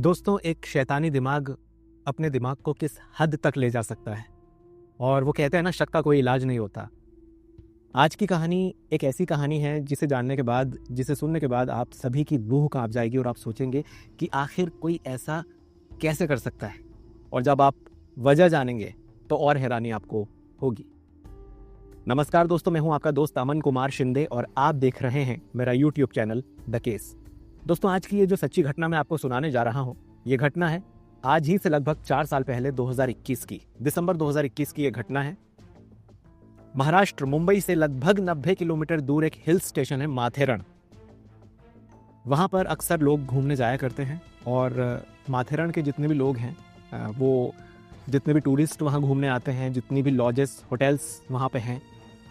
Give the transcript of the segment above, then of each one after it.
दोस्तों, एक शैतानी दिमाग अपने दिमाग को किस हद तक ले जा सकता है। और वो कहते हैं ना, शक का कोई इलाज नहीं होता। आज की कहानी एक ऐसी कहानी है जिसे जानने के बाद, जिसे सुनने के बाद आप सभी की रूह कांप जाएगी और आप सोचेंगे कि आखिर कोई ऐसा कैसे कर सकता है। और जब आप वजह जानेंगे तो और हैरानी आपको होगी। नमस्कार दोस्तों, मैं हूं आपका दोस्त अमन कुमार शिंदे और आप देख रहे हैं मेरा YouTube चैनल द केस। दोस्तों, आज की ये जो सच्ची घटना मैं आपको सुनाने जा रहा हूं, ये घटना है आज ही से लगभग 4 साल पहले 2021 की, दिसंबर 2021 की ये घटना है। महाराष्ट्र मुंबई से लगभग 90 किलोमीटर दूर एक हिल स्टेशन है माथेरन। वहां पर अक्सर लोग घूमने जाया करते हैं और माथेरन के जितने भी लोग हैं, वो जितने भी टूरिस्ट वहां घूमने आते हैं, जितनी भी लॉजेस होटल्स वहां पे हैं,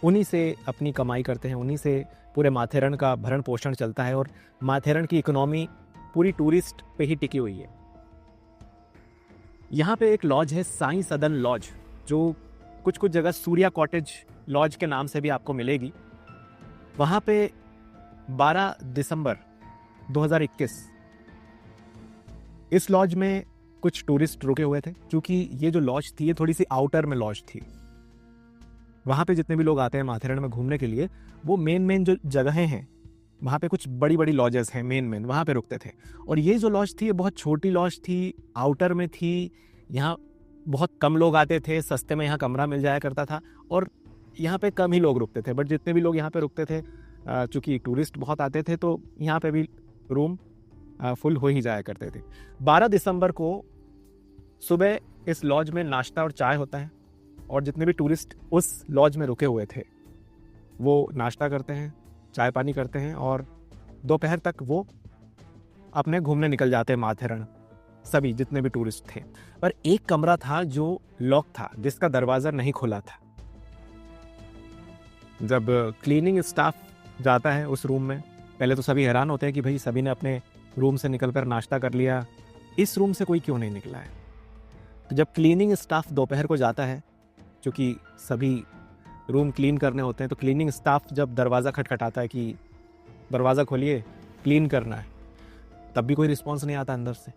उन्हीं से अपनी कमाई करते हैं, उन्हीं से पूरे माथेरन का भरण पोषण चलता है। और माथेरन की इकोनॉमी पूरी टूरिस्ट पे ही टिकी हुई है। यहाँ पे एक लॉज है, साईं सदन लॉज, जो कुछ कुछ जगह सूर्या कॉटेज लॉज के नाम से भी आपको मिलेगी। वहाँ पे 12 दिसंबर 2021 इस लॉज में कुछ टूरिस्ट रुके हुए थे। क्योंकि ये जो लॉज थी, ये थोड़ी सी आउटर में लॉज थी। वहाँ पे जितने भी लोग आते हैं माथेरन में घूमने के लिए, वो मेन जो जगहें हैं, वहाँ पे कुछ बड़ी बड़ी लॉजेस हैं, मेन वहाँ पे रुकते थे। और ये जो लॉज थी, ये बहुत छोटी लॉज थी, आउटर में थी। यहाँ बहुत कम लोग आते थे, सस्ते में यहाँ कमरा मिल जाया करता था और यहाँ पे कम ही लोग रुकते थे। बट जितने भी लोग यहाँ पे रुकते थे, चूँकि टूरिस्ट बहुत आते थे, तो यहाँ पे भी रूम फुल हो ही जाया करते थे। 12 दिसंबर को सुबह इस लॉज में नाश्ता और चाय होता है और जितने भी टूरिस्ट उस लॉज में रुके हुए थे, वो नाश्ता करते हैं, चाय पानी करते हैं और दोपहर तक वो अपने घूमने निकल जाते हैं माथेरन, सभी जितने भी टूरिस्ट थे। पर एक कमरा था जो लॉक था, जिसका दरवाज़ा नहीं खुला था। जब क्लीनिंग स्टाफ जाता है उस रूम में, पहले तो सभी हैरान होते हैं कि भाई सभी ने अपने रूम से निकलकर नाश्ता कर लिया, इस रूम से कोई क्यों नहीं निकला है। तो जब क्लीनिंग स्टाफ दोपहर को जाता है, क्योंकि सभी रूम क्लीन करने होते हैं, तो क्लीनिंग स्टाफ जब दरवाज़ा खटखटाता है कि दरवाज़ा खोलिए, क्लीन करना है, तब भी कोई रिस्पॉन्स नहीं आता अंदर से।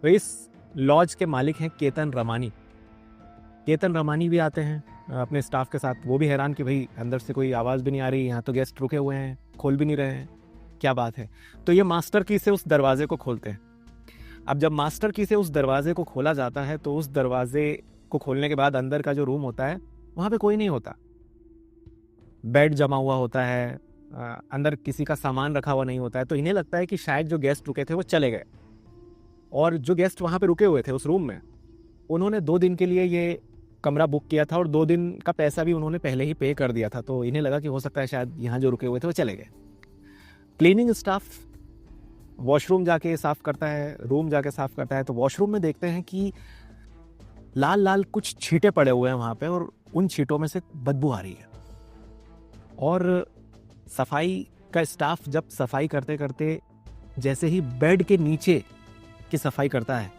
तो इस लॉज के मालिक हैं केतन रमानी। केतन रमानी भी आते हैं अपने स्टाफ के साथ। वो भी हैरान कि भाई अंदर से कोई आवाज़ भी नहीं आ रही, यहाँ तो गेस्ट रुके हुए हैं, खोल भी नहीं रहे हैं, क्या बात है। तो ये मास्टर की से उस दरवाजे को खोलते हैं। अब जब मास्टर की से उस दरवाजे को खोला जाता है, तो उस दरवाजे को खोलने के बाद अंदर का जो रूम होता है, वहाँ पे कोई नहीं होता। बेड जमा हुआ होता है, अंदर किसी का सामान रखा हुआ नहीं होता है। तो इन्हें लगता है कि शायद जो गेस्ट रुके थे वो चले गए। और जो गेस्ट वहाँ पे रुके हुए थे उस रूम में, उन्होंने 2 दिन के लिए ये कमरा बुक किया था और 2 दिन का पैसा भी उन्होंने पहले ही पे कर दिया था। तो इन्हें लगा कि हो सकता है शायद यहाँ जो रुके हुए थे वो चले गए। क्लीनिंग स्टाफ वॉशरूम जाके साफ करता है, रूम जाके साफ करता है। तो वॉशरूम में देखते हैं कि लाल लाल कुछ छींटे पड़े हुए हैं वहाँ पे और उन छींटों में से बदबू आ रही है। और सफाई का स्टाफ जब सफाई करते करते जैसे ही बेड के नीचे की सफाई करता है,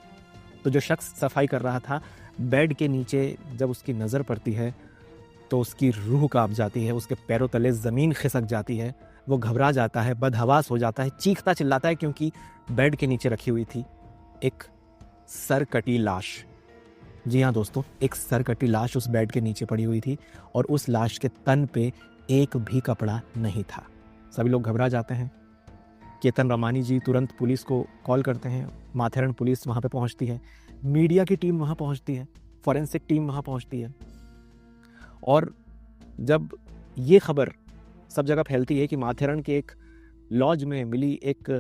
तो जो शख्स सफाई कर रहा था, बेड के नीचे जब उसकी नज़र पड़ती है तो उसकी रूह कांप जाती है, उसके पैरों तले ज़मीन खिसक जाती है, वो घबरा जाता है, बदहवास हो जाता है, चीखता चिल्लाता है, क्योंकि बेड के नीचे रखी हुई थी एक सरकटी लाश। जी हाँ दोस्तों, एक सरकटी लाश उस बेड के नीचे पड़ी हुई थी और उस लाश के तन पे एक भी कपड़ा नहीं था। सभी लोग घबरा जाते हैं। केतन रमानी जी तुरंत पुलिस को कॉल करते हैं। माथेरन पुलिस वहाँ पे पहुँचती है, मीडिया की टीम वहाँ पहुँचती है, फॉरेंसिक टीम वहाँ पहुँचती है। और जब ये खबर सब जगह फैलती है कि माथेरन के एक लॉज में मिली एक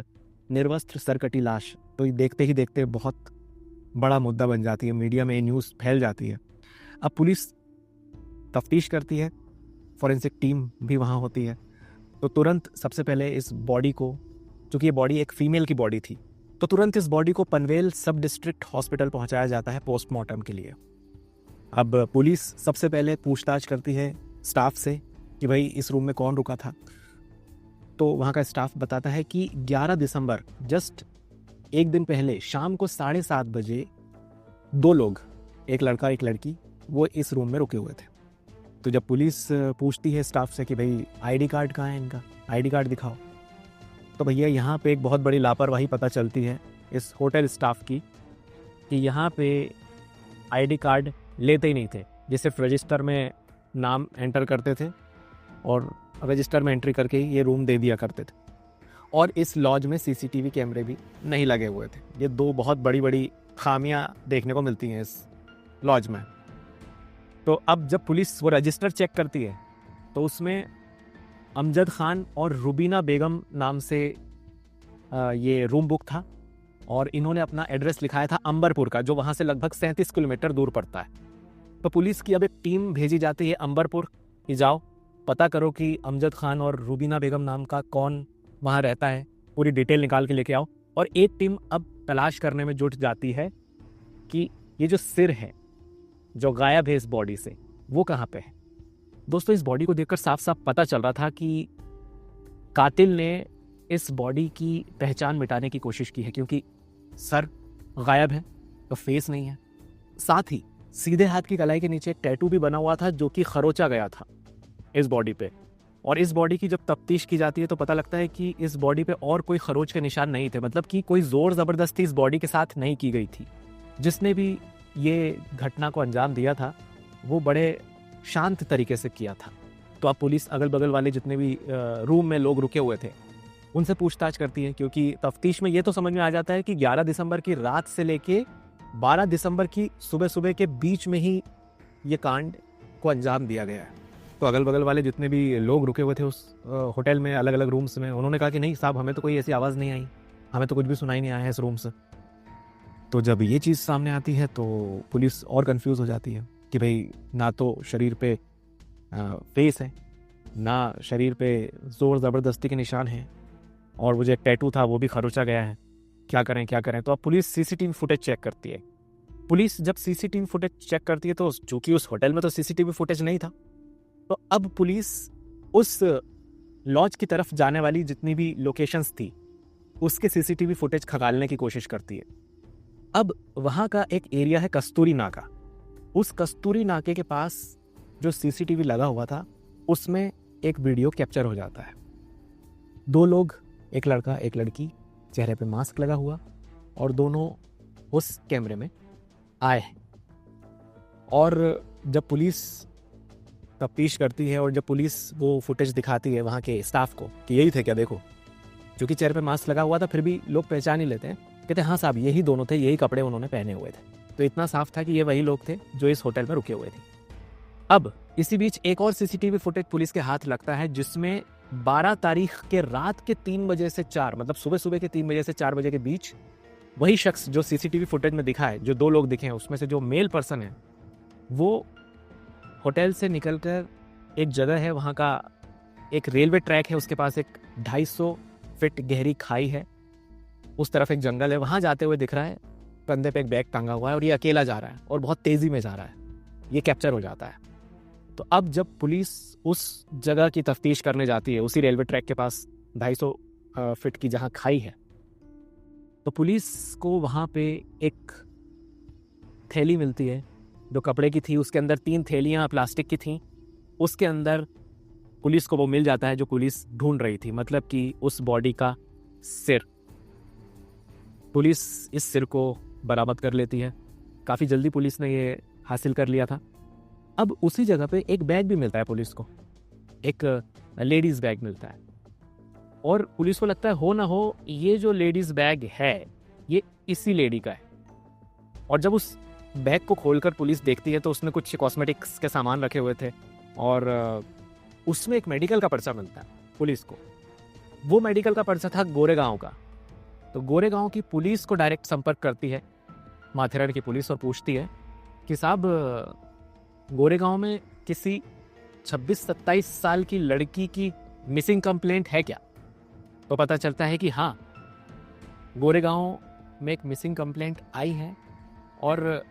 निर्वस्त्र सरकटी लाश, तो ये देखते ही देखते बहुत बड़ा मुद्दा बन जाती है, मीडिया में न्यूज़ फैल जाती है। अब पुलिस तफ्तीश करती है, फॉरेंसिक टीम भी वहाँ होती है। तो तुरंत सबसे पहले इस बॉडी को, चूँकि ये बॉडी एक फीमेल की बॉडी थी, तो तुरंत इस बॉडी को पनवेल सब डिस्ट्रिक्ट हॉस्पिटल पहुँचाया जाता है पोस्टमार्टम के लिए। अब पुलिस सबसे पहले पूछताछ करती है स्टाफ से कि भाई इस रूम में कौन रुका था। तो वहाँ का स्टाफ बताता है कि 11 दिसंबर, जस्ट एक दिन पहले, शाम को 7:30 बजे 2 लोग, एक लड़का एक लड़की, वो इस रूम में रुके हुए थे। तो जब पुलिस पूछती है स्टाफ से कि भाई आईडी कार्ड कहाँ है इनका, आईडी कार्ड दिखाओ, तो भैया यहाँ पे एक बहुत बड़ी लापरवाही पता चलती है इस होटल स्टाफ की कि यहाँ पे आईडी कार्ड लेते ही नहीं थे, ये सिर्फ रजिस्टर में नाम एंटर करते थे और रजिस्टर में एंट्री करके ही ये रूम दे दिया करते थे। और इस लॉज में सीसीटीवी कैमरे भी नहीं लगे हुए थे। ये दो बहुत बड़ी बड़ी खामियां देखने को मिलती हैं इस लॉज में। तो अब जब पुलिस वो रजिस्टर चेक करती है तो उसमें अमजद खान और रुबीना बेगम नाम से ये रूम बुक था और इन्होंने अपना एड्रेस लिखाया था अंबरपुर का, जो वहाँ से लगभग 37 किलोमीटर दूर पड़ता है। तो पुलिस की अब एक टीम भेजी जाती है अंबरपुर कि जाओ पता करो कि अमजद खान और रुबीना बेगम नाम का कौन वहाँ रहता है, पूरी डिटेल निकाल के लेके आओ। और एक टीम अब तलाश करने में जुट जाती है कि ये जो सिर है जो गायब है इस बॉडी से, वो कहाँ पे है। दोस्तों, इस बॉडी को देखकर साफ साफ पता चल रहा था कि कातिल ने इस बॉडी की पहचान मिटाने की कोशिश की है, क्योंकि सर गायब है तो फेस नहीं है। साथ ही सीधे हाथ की कलाई के नीचे टैटू भी बना हुआ था जो कि खरोचा गया था इस बॉडी पे। और इस बॉडी की जब तफ्तीश की जाती है तो पता लगता है कि इस बॉडी पे और कोई खरोच के निशान नहीं थे, मतलब कि कोई जोर जबरदस्ती इस बॉडी के साथ नहीं की गई थी। जिसने भी ये घटना को अंजाम दिया था वो बड़े शांत तरीके से किया था। तो अब पुलिस अगल बगल वाले जितने भी रूम में लोग रुके हुए थे उनसे पूछताछ करती है, क्योंकि तफ्तीश में ये तो समझ में आ जाता है कि 11 दिसंबर की रात से लेके 12 दिसंबर की सुबह सुबह के बीच में ही ये कांड को अंजाम दिया गया है। तो अगल बगल वाले जितने भी लोग रुके हुए थे उस होटल में अलग अलग रूम्स में, उन्होंने कहा कि नहीं साहब, हमें तो कोई ऐसी आवाज़ नहीं आई, हमें तो कुछ भी सुनाई नहीं आया है इस रूम से। तो जब ये चीज़ सामने आती है तो पुलिस और कंफ्यूज हो जाती है कि भाई ना तो शरीर पे फेस है, ना शरीर पे जोर ज़बरदस्ती के निशान हैं, और वो जो टैटू था वो भी खरोचा गया है। क्या करें क्या करें। तो अब पुलिस सीसीटीवी फुटेज चेक करती है। पुलिस जब सीसीटीवी फुटेज चेक करती है तो चूंकि उस होटल में तो सीसीटीवी फुटेज नहीं था, तो अब पुलिस उस लॉज की तरफ जाने वाली जितनी भी लोकेशंस थी उसके सीसीटीवी फुटेज खंगालने की कोशिश करती है। अब वहाँ का एक एरिया है कस्तूरी नाका। उस कस्तूरी नाके के पास जो सीसीटीवी लगा हुआ था उसमें एक वीडियो कैप्चर हो जाता है। दो लोग, एक लड़का एक लड़की, चेहरे पे मास्क लगा हुआ, और दोनों उस कैमरे में आए हैं। और जब पुलिस तफ्तीश करती है और जब पुलिस वो फुटेज दिखाती है वहाँ के स्टाफ को कि यही थे क्या, देखो, क्योंकि चेहरे पे मास्क लगा हुआ था फिर भी लोग पहचान ही लेते हैं, कहते हैं हाँ साहब यही दोनों थे, यही कपड़े उन्होंने पहने हुए थे। तो इतना साफ था कि ये वही लोग थे जो इस होटल में रुके हुए थे। अब इसी बीच एक और सीसीटीवी फुटेज पुलिस के हाथ लगता है जिसमें 12 तारीख के रात के 3 बजे से 4, मतलब सुबह सुबह के 3 बजे से 4 बजे के बीच वही शख्स जो सीसीटीवी फुटेज में दिखा है, जो दो लोग दिखे हैं उसमें से जो मेल पर्सन है वो होटल से निकलकर एक जगह है, वहाँ का एक रेलवे ट्रैक है, उसके पास एक 250 फीट गहरी खाई है, उस तरफ एक जंगल है, वहाँ जाते हुए दिख रहा है। कंधे पे एक बैग टांगा हुआ है और ये अकेला जा रहा है और बहुत तेज़ी में जा रहा है। ये कैप्चर हो जाता है। तो अब जब पुलिस उस जगह की तफ्तीश करने जाती है, उसी रेलवे ट्रैक के पास 250 फीट की जहाँ खाई है, तो पुलिस को वहाँ पे एक थैली मिलती है जो कपड़े की थी। उसके अंदर 3 थैलियाँ प्लास्टिक की थीं। उसके अंदर पुलिस को वो मिल जाता है जो पुलिस ढूंढ रही थी, मतलब कि उस बॉडी का सिर। पुलिस इस सिर को बरामद कर लेती है। काफ़ी जल्दी पुलिस ने ये हासिल कर लिया था। अब उसी जगह पे एक बैग भी मिलता है पुलिस को, एक लेडीज़ बैग मिलता है, और पुलिस को लगता है हो ना हो ये जो लेडीज़ बैग है ये इसी लेडी का है। और जब उस बैग को खोलकर पुलिस देखती है तो उसमें कुछ कॉस्मेटिक्स के सामान रखे हुए थे और उसमें एक मेडिकल का पर्चा मिलता है पुलिस को। वो मेडिकल का पर्चा था गोरेगांव का। तो गोरेगांव की पुलिस को डायरेक्ट संपर्क करती है माथेरान की पुलिस और पूछती है कि साहब गोरेगांव में किसी 26-27 साल की लड़की की मिसिंग कंप्लेंट है क्या। तो पता चलता है कि हाँ, गोरेगांव में एक मिसिंग कंप्लेंट आई है और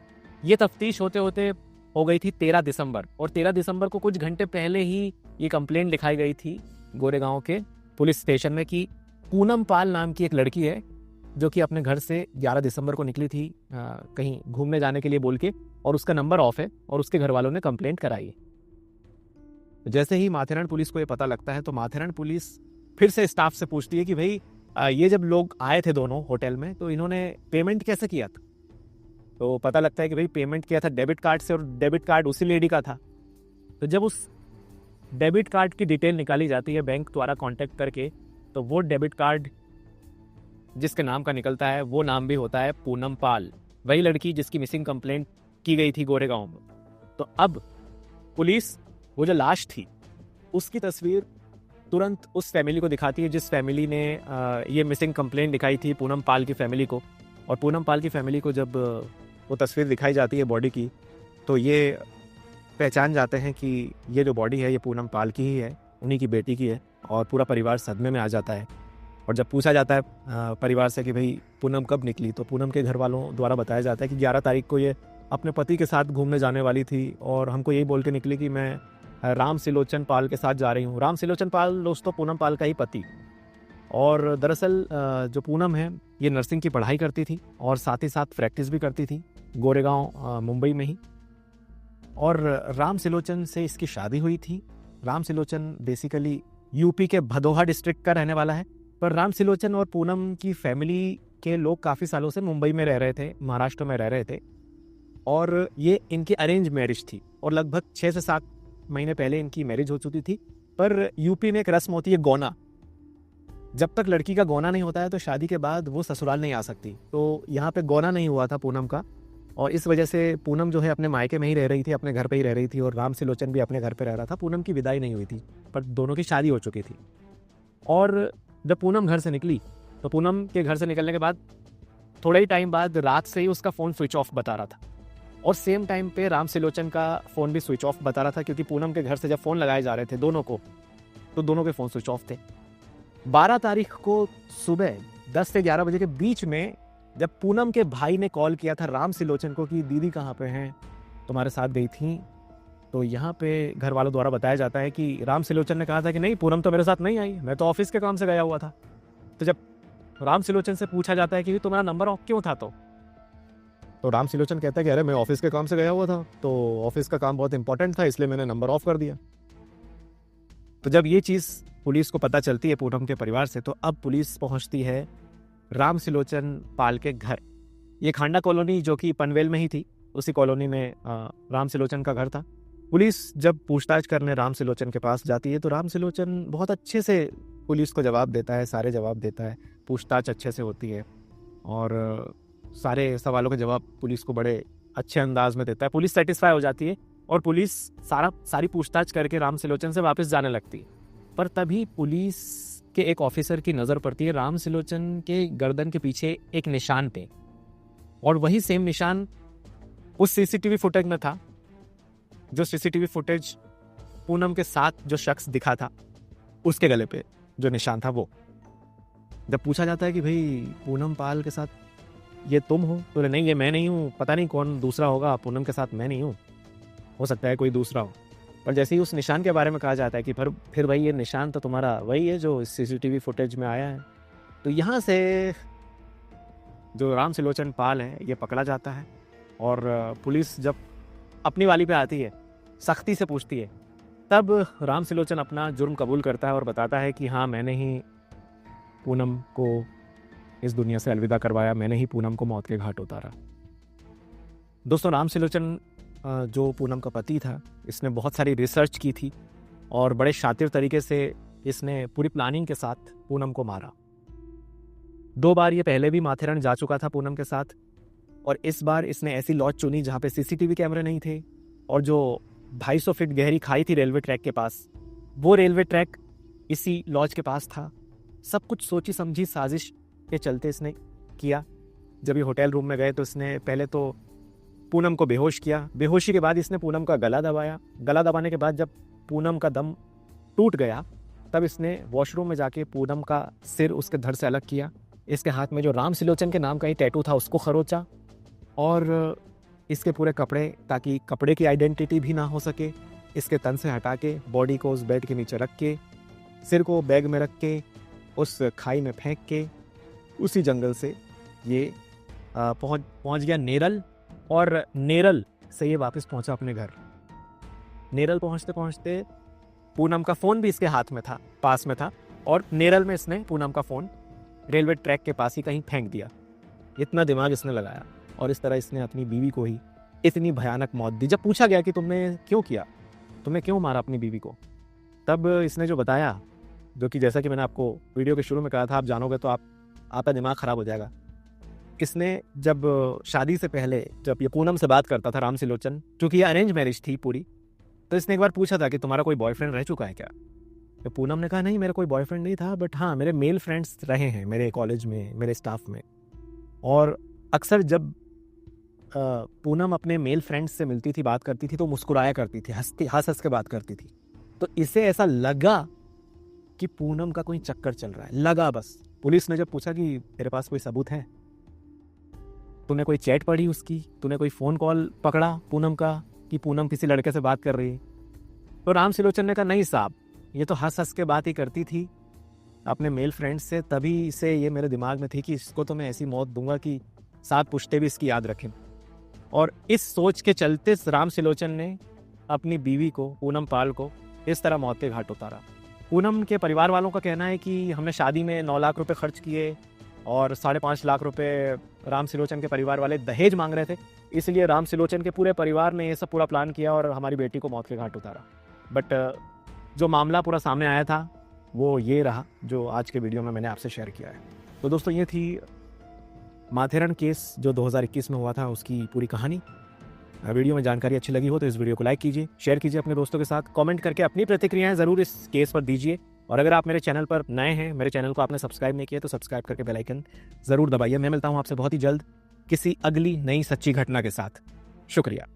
ये तफ्तीश होते होते हो गई थी 13 दिसंबर, और 13 दिसंबर को कुछ घंटे पहले ही ये कंप्लेंट लिखाई गई थी गोरेगांव के पुलिस स्टेशन में कि पूनम पाल नाम की एक लड़की है जो कि अपने घर से 11 दिसंबर को निकली थी कहीं घूमने जाने के लिए बोल के, और उसका नंबर ऑफ है और उसके घर वालों ने कंप्लेंट कराई है। जैसे ही माथेरान पुलिस को ये पता लगता है तो माथेरान पुलिस फिर से स्टाफ से पूछती है कि भाई ये जब लोग आए थे दोनों होटल में, तो इन्होंने पेमेंट कैसे किया था? तो पता लगता है कि भाई पेमेंट किया था डेबिट कार्ड से, और डेबिट कार्ड उसी लेडी का था। तो जब उस डेबिट कार्ड की डिटेल निकाली जाती है बैंक द्वारा कांटेक्ट करके, तो वो डेबिट कार्ड जिसके नाम का निकलता है वो नाम भी होता है पूनम पाल, वही लड़की जिसकी मिसिंग कंप्लेंट की गई थी गोरेगांव में। तो अब पुलिस वो जो लाश थी उसकी तस्वीर तुरंत उस फैमिली को दिखाती है जिस फैमिली ने ये मिसिंग कंप्लेंट दिखाई थी पूनम पाल की फैमिली को। और पूनम पाल की फैमिली को जब वो तस्वीर दिखाई जाती है बॉडी की, तो ये पहचान जाते हैं कि ये जो बॉडी है ये पूनम पाल की ही है, उन्हीं की बेटी की है। और पूरा परिवार सदमे में आ जाता है। और जब पूछा जाता है परिवार से कि भाई पूनम कब निकली, तो पूनम के घर वालों द्वारा बताया जाता है कि 11 तारीख को ये अपने पति के साथ घूमने जाने वाली थी, और हमको यही बोल के निकली कि मैं राम सिलोचन पाल के साथ जा रही हूँ। राम सिलोचन पाल दोस्तों पूनम पाल का ही पति। और दरअसल जो पूनम है ये नर्सिंग की पढ़ाई करती थी और साथ ही साथ प्रैक्टिस भी करती थी गोरेगांव मुंबई में ही। और राम सिलोचन से इसकी शादी हुई थी। राम सिलोचन बेसिकली यूपी के भदोहा डिस्ट्रिक्ट का रहने वाला है, पर राम सिलोचन और पूनम की फैमिली के लोग काफ़ी सालों से मुंबई में रह रहे थे, महाराष्ट्र में रह रहे थे। और ये इनकी अरेंज मैरिज थी, और लगभग 6 से 7 महीने पहले इनकी मैरिज हो चुकी थी। पर यूपी में एक रस्म होती है गौना। जब तक लड़की का गौना नहीं होता है तो शादी के बाद वो ससुराल नहीं आ सकती। तो यहाँ पे गौना नहीं हुआ था पूनम का, और इस वजह से पूनम जो है अपने मायके में ही रह रही थी, अपने घर पे ही रह रही थी, और राम सिलोचन भी अपने घर पे रह रहा था। पूनम की विदाई नहीं हुई थी, पर दोनों की शादी हो चुकी थी। और जब पूनम घर से निकली, तो पूनम के घर से निकलने के बाद थोड़ा ही टाइम बाद रात से ही उसका फ़ोन स्विच ऑफ बता रहा था, और सेम टाइम पे राम सिलोचन का फ़ोन भी स्विच ऑफ बता रहा था, क्योंकि पूनम के घर से जब फ़ोन लगाए जा रहे थे दोनों को, तो दोनों के फ़ोन स्विच ऑफ थे। 12 तारीख को सुबह 10 से 11 बजे के बीच में जब पूनम के भाई ने कॉल किया था राम सिलोचन को कि दीदी कहाँ पे हैं, तुम्हारे साथ गई थी, तो यहाँ पे घर वालों द्वारा बताया जाता है कि राम सिलोचन ने कहा था कि नहीं, पूनम तो मेरे साथ नहीं आई, मैं तो ऑफिस के काम से गया हुआ था। तो जब राम सिलोचन से पूछा जाता है कि तुम्हारा नंबर ऑफ क्यों था, तो राम सिलोचन कहता है कि अरे मैं ऑफिस के काम से गया हुआ था, तो ऑफिस का काम बहुत इंपॉर्टेंट था, इसलिए मैंने नंबर ऑफ कर दिया। तो जब ये चीज़ पुलिस को पता चलती है पूनम के परिवार से, तो अब पुलिस पहुंचती है राम सिलोचन पाल के घर। ये खांडा कॉलोनी जो कि पनवेल में ही थी, उसी कॉलोनी में राम सिलोचन का घर था। पुलिस जब पूछताछ करने राम सिलोचन के पास जाती है, तो राम सिलोचन बहुत अच्छे से पुलिस को जवाब देता है, सारे जवाब देता है, पूछताछ अच्छे से होती है, और सारे सवालों के जवाब पुलिस को बड़े अच्छे अंदाज में देता है। पुलिस सेटिस्फाई हो जाती है, और पुलिस सारी पूछताछ करके राम सिलोचन से वापस जाने लगती है। पर तभी पुलिस के एक ऑफिसर की नज़र पड़ती है राम सिलोचन के गर्दन के पीछे एक निशान पे, और वही सेम निशान उस सीसीटीवी फुटेज में था, जो सीसीटीवी फुटेज पूनम के साथ जो शख्स दिखा था उसके गले पे जो निशान था वो। जब पूछा जाता है कि भाई पूनम पाल के साथ ये तुम हो, तो नहीं, ये मैं नहीं हूँ, पता नहीं कौन दूसरा होगा, पूनम के साथ मैं नहीं हूँ, हो सकता है कोई दूसरा हो। पर जैसे ही उस निशान के बारे में कहा जाता है कि फिर भाई ये निशान तो तुम्हारा वही है जो सीसीटीवी फुटेज में आया है, तो यहाँ से जो राम सिलोचन पाल है ये पकड़ा जाता है। और पुलिस जब अपनी वाली पे आती है, सख्ती से पूछती है, तब राम सिलोचन अपना जुर्म कबूल करता है और बताता है कि हाँ, मैंने ही पूनम को इस दुनिया से अलविदा करवाया, मैंने ही पूनम को मौत के घाट उतारा। दोस्तों, राम सिलोचन जो पूनम का पति था, इसने बहुत सारी रिसर्च की थी, और बड़े शातिर तरीके से इसने पूरी प्लानिंग के साथ पूनम को मारा। 2 बार ये पहले भी माथेरन जा चुका था पूनम के साथ, और इस बार इसने ऐसी लॉज चुनी जहाँ पे सीसीटीवी कैमरे नहीं थे, और जो 250 फीट गहरी खाई थी रेलवे ट्रैक के पास, वो रेलवे ट्रैक इसी लॉज के पास था। सब कुछ सोची समझी साजिश के चलते इसने किया। जब ये होटल रूम में गए तो इसने पहले तो पूनम को बेहोश किया, बेहोशी के बाद इसने पूनम का गला दबाया, गला दबाने के बाद जब पूनम का दम टूट गया, तब इसने वॉशरूम में जाके पूनम का सिर उसके धड़ से अलग किया, इसके हाथ में जो राम सिलोचन के नाम का ही टैटू था उसको खरोचा, और इसके पूरे कपड़े, ताकि कपड़े की आइडेंटिटी भी ना हो सके, इसके तन से हटा के बॉडी को उस बेड के नीचे रख के, सिर को बैग में रख के उस खाई में फेंक के उसी जंगल से ये पहुंच गया नेरल, और नेरल से ये वापस पहुंचा अपने घर। नेरल पहुंचते पहुंचते पूनम का फ़ोन भी इसके हाथ में था, पास में था, और नेरल में इसने पूनम का फ़ोन रेलवे ट्रैक के पास ही कहीं फेंक दिया। इतना दिमाग इसने लगाया और इस तरह इसने अपनी बीवी को ही इतनी भयानक मौत दी। जब पूछा गया कि तुमने क्यों किया, तुमने क्यों मारा अपनी बीवी को, तब इसने जो बताया, जो कि जैसा कि मैंने आपको वीडियो के शुरू में कहा था, आप जानोगे तो आपका दिमाग ख़राब हो जाएगा। इसने जब शादी से पहले जब ये पूनम से बात करता था, राम सिलोचन, क्योंकि ये अरेंज मैरिज थी पूरी, तो इसने एक बार पूछा था कि तुम्हारा कोई बॉयफ्रेंड रह चुका है क्या? तो पूनम ने कहा नहीं, मेरा कोई बॉयफ्रेंड नहीं था, बट हाँ मेरे मेल फ्रेंड्स रहे हैं मेरे कॉलेज में, मेरे स्टाफ में। और अक्सर जब पूनम अपने मेल फ्रेंड्स से मिलती थी, बात करती थी, तो मुस्कुराया करती थी, हंस के बात करती थी। तो इसे ऐसा लगा कि पूनम का कोई चक्कर चल रहा है, लगा बस। पुलिस ने जब पूछा कि तेरे पास कोई सबूत है, तूने कोई चैट पढ़ी उसकी, तूने कोई फ़ोन कॉल पकड़ा पूनम का कि पूनम किसी लड़के से बात कर रही है, तो राम सिलोचन ने कहा नहीं साहब, ये तो हंस के बात ही करती थी अपने मेल फ्रेंड्स से, तभी से ये मेरे दिमाग में थी कि इसको तो मैं ऐसी मौत दूंगा कि 7 पुश्ते भी इसकी याद रखें। और इस सोच के चलते राम सिलोचन ने अपनी बीवी को, पूनम पाल को, इस तरह मौत के घाट उतारा। पूनम के परिवार वालों का कहना है कि हमने शादी में 9 लाख रुपए खर्च किए और 5.5 लाख रुपए राम सिलोचन के परिवार वाले दहेज मांग रहे थे, इसलिए राम सिलोचन के पूरे परिवार ने ये सब पूरा प्लान किया और हमारी बेटी को मौत के घाट उतारा। बट जो मामला पूरा सामने आया था वो ये रहा जो आज के वीडियो में मैंने आपसे शेयर किया है। तो दोस्तों ये थी माथेरन केस जो 2021 में हुआ था, उसकी पूरी कहानी। वीडियो में जानकारी अच्छी लगी हो तो इस वीडियो को लाइक कीजिए, शेयर कीजिए अपने दोस्तों के साथ, कमेंट करके अपनी प्रतिक्रियाएं ज़रूर इस केस पर दीजिए। और अगर आप मेरे चैनल पर नए हैं, मेरे चैनल को आपने सब्सक्राइब नहीं किया तो सब्सक्राइब करके बेल आइकन ज़रूर दबाइए। मैं मिलता हूँ आपसे बहुत ही जल्द किसी अगली नई सच्ची घटना के साथ। शुक्रिया।